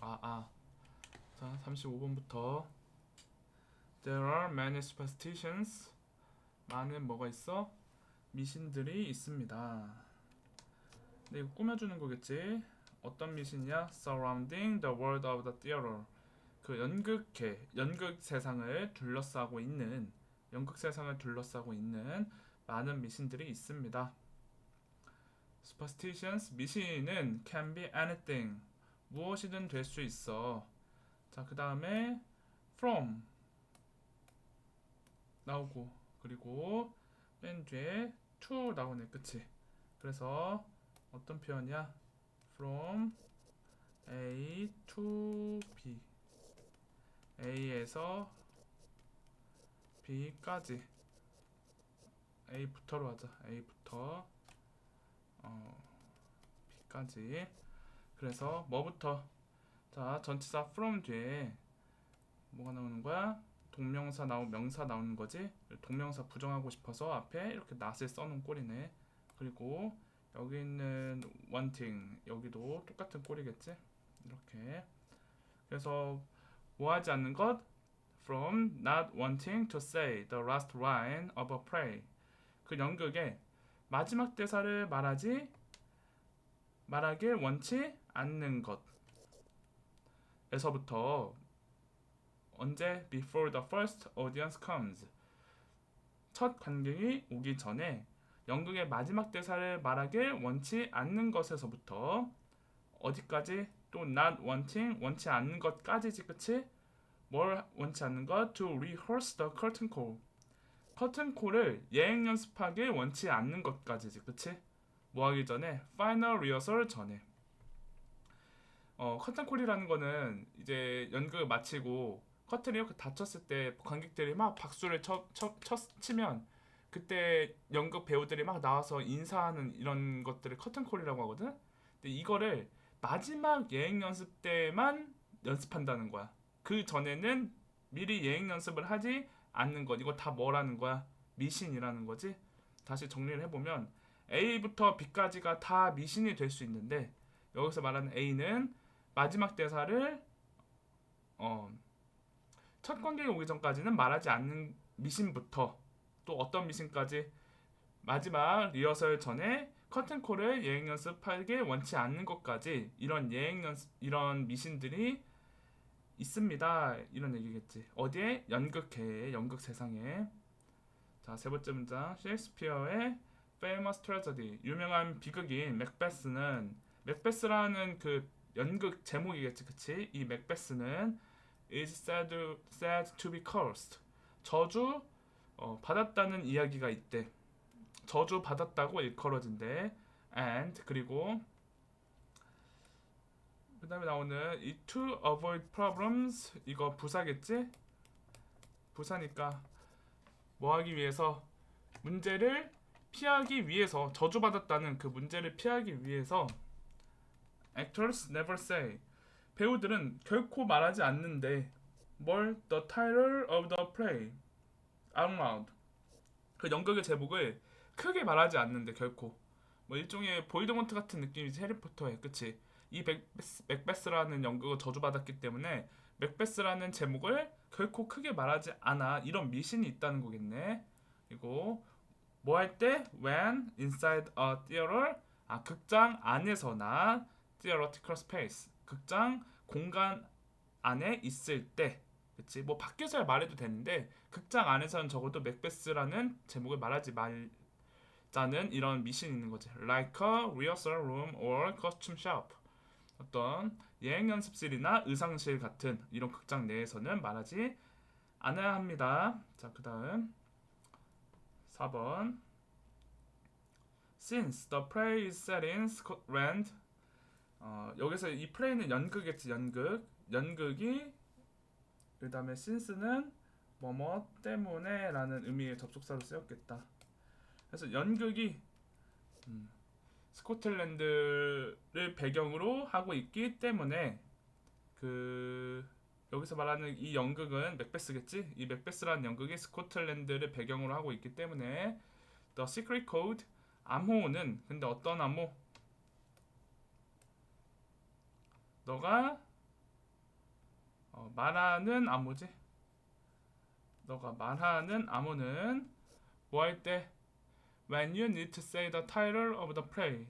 자, 35번부터 There are many superstitions. 많은 뭐가 있어? 미신들이 있습니다. 근데 이거 꾸며주는 거겠지? 어떤 미신이야? Surrounding the world of the theater. 그 연극 세상을 둘러싸고 있는 많은 미신들이 있습니다. Superstitions, 미신은 can be anything. 무엇이든 될 수 있어. 자, 그 다음에 from 나오고, 그리고 맨 뒤에 to 나오네, 그치? 그래서 어떤 표현이야? from A to B, A에서 B까지. A부터로 하자. A부터 B까지. 그래서 뭐부터? 자, 전치사 from 뒤에 뭐가 나오는 거야? 동명사 명사 나오는 거지. 동명사 부정하고 싶어서 앞에 이렇게 not을 써놓은 꼴이네. 그리고 여기 있는 wanting, 여기도 똑같은 꼴이겠지. 이렇게. 그래서 뭐 하지 않는 것? From not wanting to say the last line of a play. 그 연극의 마지막 대사를 말하길 원치 않는 것에서부터. 언제? Before the first audience comes. 첫 관객이 오기 전에 연극의 마지막 대사를 말하길 원치 않는 것에서부터 어디까지? 또 not wanting, 원치 않는 것까지지, 그치? 뭘 원치 않는 것? To rehearse the curtain call. 커튼 콜을 예행 연습하길 원치 않는 것까지지, 그치? 뭐 하기 전에? Final rehearsal 전에. 커튼 콜이라는 거는 이제 연극을 마치고 커튼이 이렇게 닫혔을 때 관객들이 막 박수를 치면 그때 연극 배우들이 막 나와서 인사하는 이런 것들을 커튼 콜이라고 하거든. 근데 이거를 마지막 예행 연습 때만 연습한다는 거야. 그 전에는 미리 예행 연습을 하지 않는 것. 이거 다 뭐라는 거야? 미신이라는 거지. 다시 정리를 해보면 A부터 B까지가 다 미신이 될 수 있는데, 여기서 말하는 A는 마지막 대사를 첫 관객이 오기 전까지는 말하지 않는 미신부터, 또 어떤 미신까지? 마지막 리허설 전에 커튼콜을 예행 연습하길 원치 않는 것까지, 이런 미신들이 있습니다. 이런 얘기겠지. 어디에? 연극계에, 연극 세상에. 자, 세 번째 문장. 셰익스피어의 Famous Tragedy, 유명한 비극인 맥베스라는 그 연극 제목이겠지, 그치? 이 맥베스는 is said to be cursed. 저주 받았다는 이야기가 있대. 저주 받았다고 일컬어진대. And 그리고 그 다음에 나오는 이 to avoid problems, 이거 부사겠지? 부사니까 뭐 하기 위해서? 문제를 피하기 위해서, 저주받았다는 그 문제를 피하기 위해서 actors never say, 배우들은 결코 말하지 않는데 뭘? The title of the play out loud. 그 연극의 제목을 크게 말하지 않는데 결코. 뭐 일종의 볼드모트 같은 느낌이지, 해리포터의, 그치? 이 맥베스라는 연극을 저주받았기 때문에 맥베스라는 제목을 결코 크게 말하지 않아. 이런 미신이 있다는 거겠네. 그리고 뭐 할 때? When inside a theater, 극장 안에서나, theoretical space, 극장 공간 안에 있을 때. 그치? 뭐 밖에서야 말해도 되는데 극장 안에서는 적어도 맥베스라는 제목을 말하지 말자는 이런 미신이 있는 거지. Like a rehearsal room or costume shop. 어떤 예행 연습실이나 의상실 같은 이런 극장 내에서는 말하지 않아야 합니다. 자, 그 다음 4번. Since the play is set in Scotland. 여기서 이 플레이는 연극이겠지. 연극이, 그 다음에 since는 뭐뭐 때문에 라는 의미의 접속사로 쓰였겠다. 그래서 연극이 스코틀랜드를 배경으로 하고 있기 때문에, 여기서 말하는 이 연극은 맥베스겠지? 이 맥베스라는 연극이 스코틀랜드를 배경으로 하고 있기 때문에 The Secret Code, 암호는 근데 어떤 암호? 너가 말하는 암호지. 너가 말하는 암호는 뭐 할 때? When you need to say the title of the play.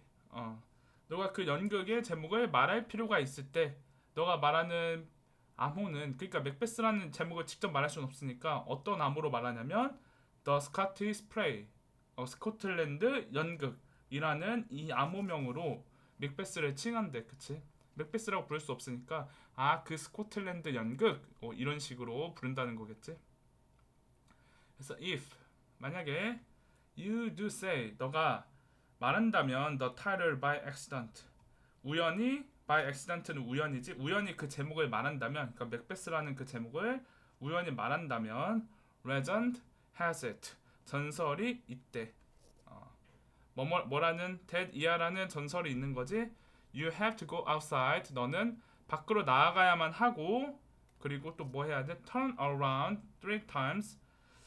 너가 그 연극의 제목을 말할 필요가 있을 때, 너가 말하는 암호는, 그러니까 맥베스라는 제목을 직접 말할 수는 없으니까 어떤 암호로 말하냐면 The Scottish Play, 스코틀랜드 연극이라는 이 암호명으로 맥베스를 칭한대, 그치? 맥베스라고 부를 수 없으니까 그 스코틀랜드 연극 이런 식으로 부른다는 거겠지. 그래서 if 만약에 you do say 너가 말한다면 the title by accident 우연히 by accident는 우연이지 우연히 그 제목을 말한다면 그러니까 맥베스라는 그 제목을 우연히 말한다면 legend has it 전설이 있대. 뭐라는 that 이하라는 전설이 있는 거지. You have to go outside 너는 밖으로 나아가야만 하고 그리고 또 뭐 해야 돼? turn around 3 times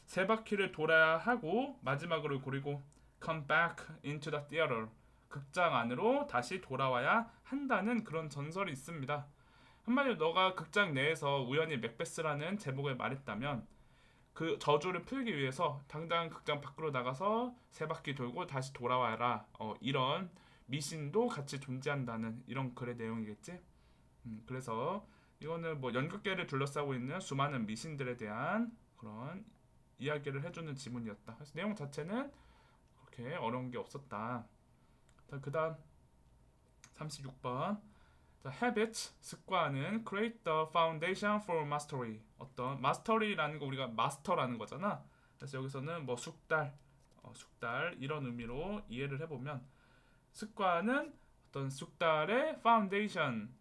세 바퀴를 돌아야 하고 마지막으로 그리고 come back into the theater 극장 안으로 다시 돌아와야 한다는 그런 전설이 있습니다. 한마디로 너가 극장 내에서 우연히 맥베스라는 제목을 말했다면 그 저주를 풀기 위해서 당장 극장 밖으로 나가서 세 바퀴 돌고 다시 돌아와라. 이런 미신도 같이 존재한다는 이런 글의 내용이겠지. 그래서 이거는 뭐 연극계를 둘러싸고 있는 수많은 미신들에 대한 그런 이야기를 해주는 지문이었다. 그래서 내용 자체는 그렇게 어려운 게 없었다. 그 다음 36번 habits, 습관은 create the foundation for mastery. 어떤 mastery라는 거 우리가 마스터라는 거잖아. 그래서 여기서는 뭐 숙달, 숙달 이런 의미로 이해를 해보면 습관은 어떤 숙달의 foundation,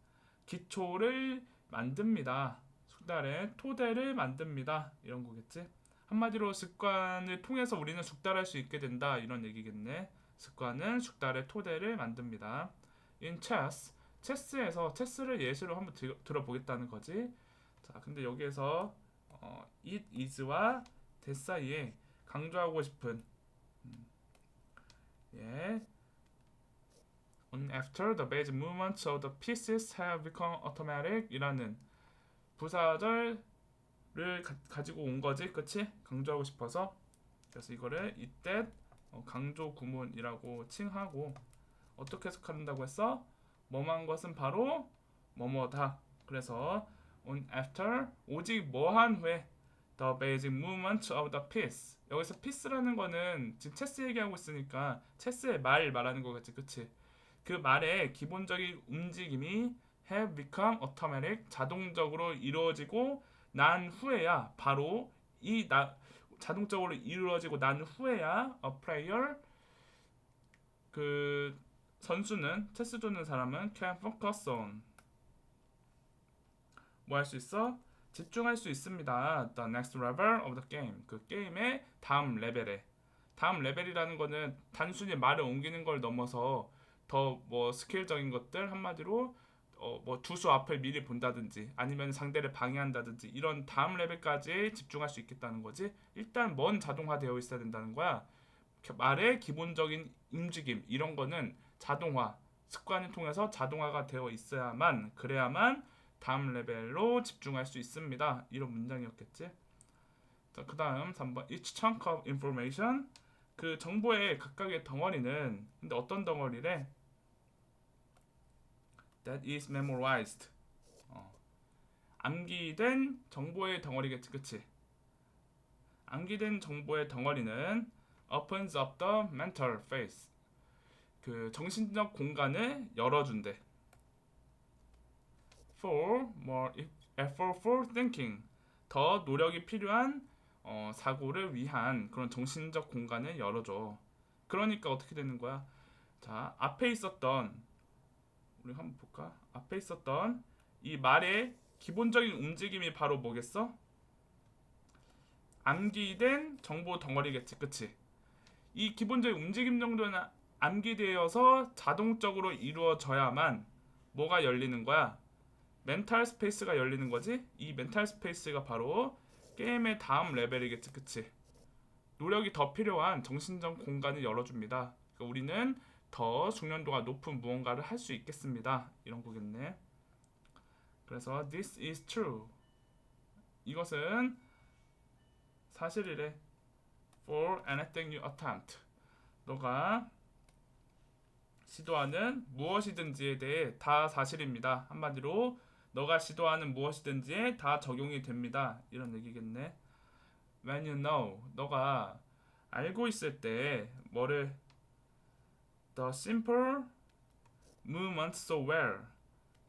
기초를 만듭니다. 숙달의 토대를 만듭니다. 이런 거겠지. 한마디로 습관을 통해서 우리는 숙달할 수 있게 된다 이런 얘기겠네. 습관은 숙달의 토대를 만듭니다. In chess, 체스에서 체스를 예시로 한번 들어보겠다는 거지. 자, 근데 여기에서 it is와 that 사이에 강조하고 싶은 after the basic movements of the pieces have become automatic 이라는 부사절을 가지고 온 거지, 그치? 강조하고 싶어서. 그래서 이거를 이때 강조 구문이라고 칭하고 어떻게 해석한다고 했어? 뭐만 것은 바로 뭐뭐다. 그래서 on after 오직 뭐한 후에 the basic movement of the piece 여기서 piece라는 거는 지금 체스 얘기하고 있으니까 체스의 말 말하는 거겠지, 그치? 그 말의 기본적인 움직임이 have become automatic 자동적으로 이루어지고 난 후에야 바로 자동적으로 이루어지고 난 후에야 a player 그 선수는 체스 두는 사람은 can focus on 뭐 할 수 있어? 집중할 수 있습니다. The next level of the game 그 게임의 다음 레벨에 다음 레벨이라는 거는 단순히 말을 옮기는 걸 넘어서 더 뭐 스킬적인 것들 한마디로 뭐 투수 앞을 미리 본다든지 아니면 상대를 방해한다든지 이런 다음 레벨까지 집중할 수 있겠다는 거지. 일단 먼 자동화되어 있어야 된다는 거야. 말의 기본적인 움직임 이런 거는 자동화 습관을 통해서 자동화가 되어 있어야만 그래야만 다음 레벨로 집중할 수 있습니다. 이런 문장이었겠지. 자, 그 다음 3번 Each chunk of information 그 정보의 각각의 덩어리는 근데 어떤 덩어리래? That is memorized 암기된 정보의 덩어리겠지, 그치? 암기된 정보의 덩어리는 opens up the mental space 그 정신적 공간을 열어준대. For more effort for thinking 더 노력이 필요한 사고를 위한 그런 정신적 공간을 열어줘. 그러니까 어떻게 되는 거야? 자, 앞에 있었던 우리 한번 볼까? 앞에 있었던 이 말의 기본적인 움직임이 바로 뭐겠어? 암기된 정보 덩어리겠지, 그치? 이 기본적인 움직임 정도는 암기되어서 자동적으로 이루어져야만 뭐가 열리는 거야? 멘탈 스페이스가 열리는 거지. 이 멘탈 스페이스가 바로 게임의 다음 레벨이겠지, 그치? 노력이 더 필요한 정신적 공간을 열어줍니다. 그러니까 우리는 더 숙련도가 높은 무언가를 할 수 있겠습니다. 이런 거겠네. 그래서 this is true. 이것은 사실이래. For anything you attempt. 너가 시도하는 무엇이든지에 대해 다 사실입니다. 한마디로 너가 시도하는 무엇이든지에 다 적용이 됩니다. 이런 얘기겠네. When you know, 너가 알고 있을 때 뭐를 The simple movement so well.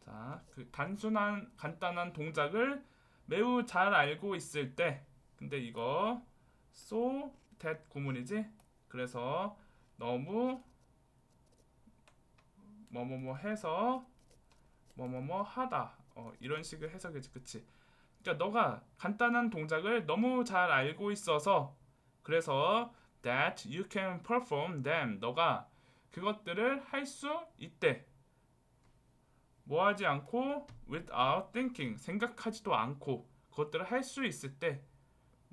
자, 그 단순한 간단한 동작을 매우 잘 알고 있을 때 근데 이거 so that 구문이지? 그래서 너무 뭐뭐뭐 해서 뭐뭐뭐 하다 이런 식의 해석이지 그치? 그러니까 너가 간단한 동작을 너무 잘 알고 있어서 그래서 that you can perform them 너가 그것들을 할 수 있대 뭐 하지 않고 without thinking 생각하지도 않고 그것들을 할 수 있을 때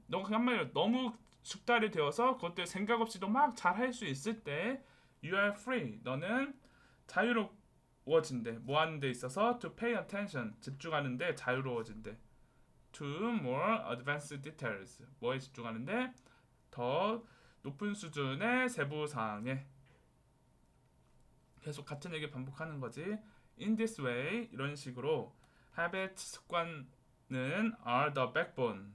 너가 한마디로 너무 숙달이 되어서 그것들 생각 없이도 막 잘 할 수 있을 때 you are free 너는 자유로워진대 뭐 하는 데 있어서 to pay attention 집중하는 데 자유로워진대 to more advanced details 뭐에 집중하는데 더 높은 수준의 세부 사항에 계속 같은 얘기 반복하는 거지. In this way 이런 식으로 habit 습관은 are the backbone.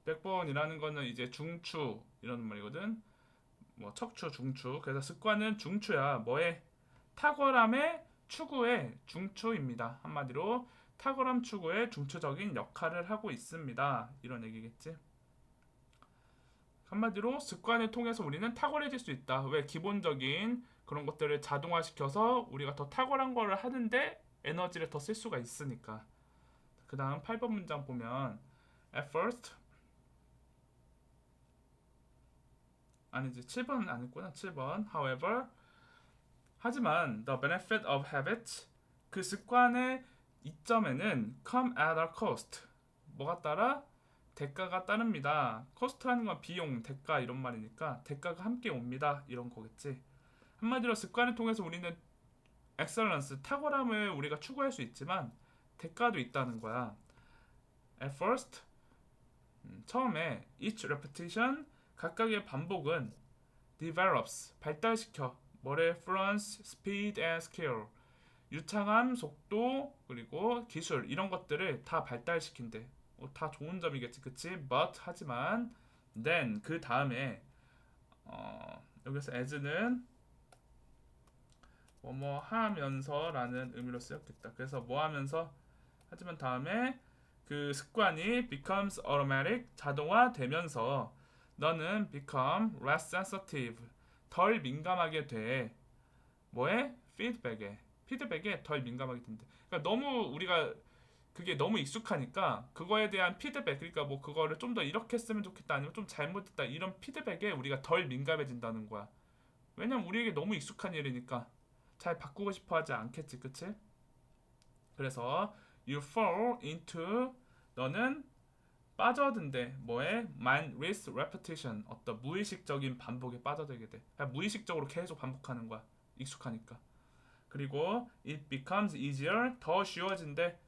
backbone이라는 거는 이제 중추 이런 말이거든. 뭐 척추, 중추. 그래서 습관은 중추야. 뭐의 탁월함의 추구의 중추입니다. 한마디로 탁월함 추구의 중추적인 역할을 하고 있습니다. 이런 얘기겠지. 한마디로 습관을 통해서 우리는 탁월해질 수 있다. 왜 기본적인 그런 것들을 자동화시켜서 우리가 더 탁월한 거를 하는데 에너지를 더 쓸 수가 있으니까. 그 다음 8번 문장 보면 at first 아니지 7번 안 했구나 7번 however 하지만 the benefit of habit 그 습관의 이점에는 come at a cost 뭐가 따라? 대가가 따릅니다. cost라는 건 비용, 대가 이런 말이니까 대가가 함께 옵니다. 이런 거겠지. 한마디로 습관을 통해서 우리는 excellence, 탁월함을 우리가 추구할 수 있지만 대가도 있다는 거야. At first, 처음에 each repetition, 각각의 반복은 develops, 발달시켜 뭐를 fluence, speed and skill, 유창함, 속도, 그리고 기술 이런 것들을 다 발달시킨대. 다 좋은 점이겠지, 그치? But 하지만 then 그 다음에 여기서 as는 뭐뭐 하면서라는 의미로 쓰였겠다. 그래서 뭐 하면서 하지만 다음에 그 습관이 becomes automatic 자동화되면서 너는 become less sensitive 덜 민감하게 돼. 뭐에? 피드백에 덜 민감하게 된대. 그러니까 너무 우리가 그게 너무 익숙하니까 그거에 대한 피드백 그러니까 뭐 그거를 좀 더 이렇게 했으면 좋겠다 아니면 좀 잘못했다 이런 피드백에 우리가 덜 민감해진다는 거야. 왜냐면 우리에게 너무 익숙한 일이니까 잘 바꾸고 싶어 하지 않겠지 그치? 그래서 you fall into 너는 빠져든대 뭐에? mindless repetition 어떤 무의식적인 반복에 빠져들게 돼. 그냥 무의식적으로 계속 반복하는 거야. 익숙하니까. 그리고 it becomes easier 더 쉬워진대.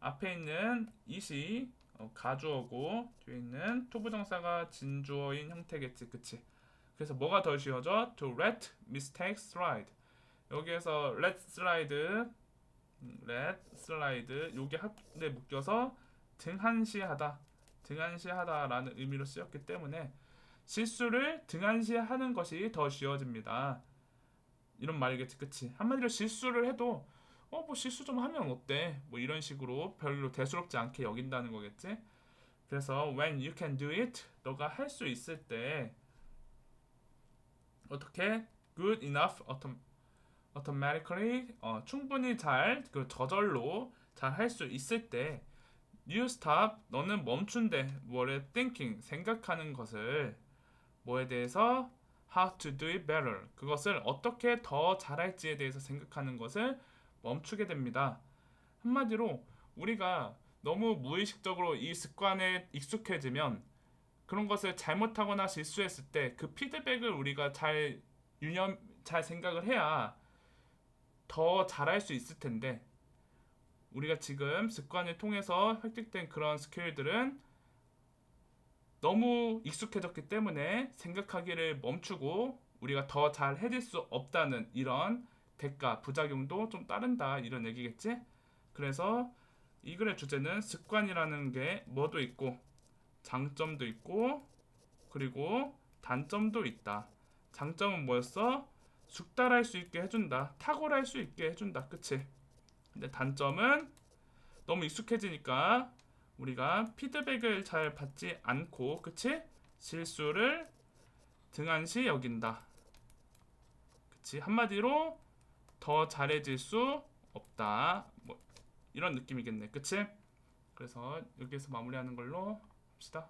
앞에 있는 it이 가주어고 뒤에 있는 투부정사가 진주어인 형태겠지 그치? 그래서 뭐가 더 쉬워져? to let mistakes slide 여기에서 let slide 요게 한데 묶여서 등한시하다라는 의미로 쓰였기 때문에 실수를 등한시하는 것이 더 쉬워집니다. 이런 말이겠지, 그치? 한마디로 실수를 해도 뭐 실수 좀 하면 어때? 뭐 이런 식으로 별로 대수롭지 않게 여긴다는 거겠지? 그래서 when you can do it, 너가 할 수 있을 때 어떻게 good enough automatically 충분히 잘 그 저절로 잘 할 수 있을 때 you stop 너는 멈춘대 뭐를 thinking 생각하는 것을 뭐에 대해서 how to do it better 그것을 어떻게 더 잘할지에 대해서 생각하는 것을 멈추게 됩니다. 한마디로 우리가 너무 무의식적으로 이 습관에 익숙해지면 그런 것을 잘못하거나 실수했을 때 그 피드백을 우리가 잘 생각을 해야 더 잘할 수 있을 텐데 우리가 지금 습관을 통해서 획득된 그런 스킬들은 너무 익숙해졌기 때문에 생각하기를 멈추고 우리가 더 잘 해질 수 없다는 이런 대가, 부작용도 좀 따른다 이런 얘기겠지? 그래서 이 글의 주제는 습관이라는 게 뭐도 있고 장점도 있고 그리고 단점도 있다. 장점은 뭐였어? 숙달할 수 있게 해준다. 탁월할 수 있게 해준다. 그치? 근데 단점은 너무 익숙해지니까 우리가 피드백을 잘 받지 않고 그치? 실수를 등한시 여긴다. 그치? 한마디로 더 잘해질 수 없다. 뭐 이런 느낌이겠네. 그치? 그래서 여기서 마무리하는 걸로 합시다.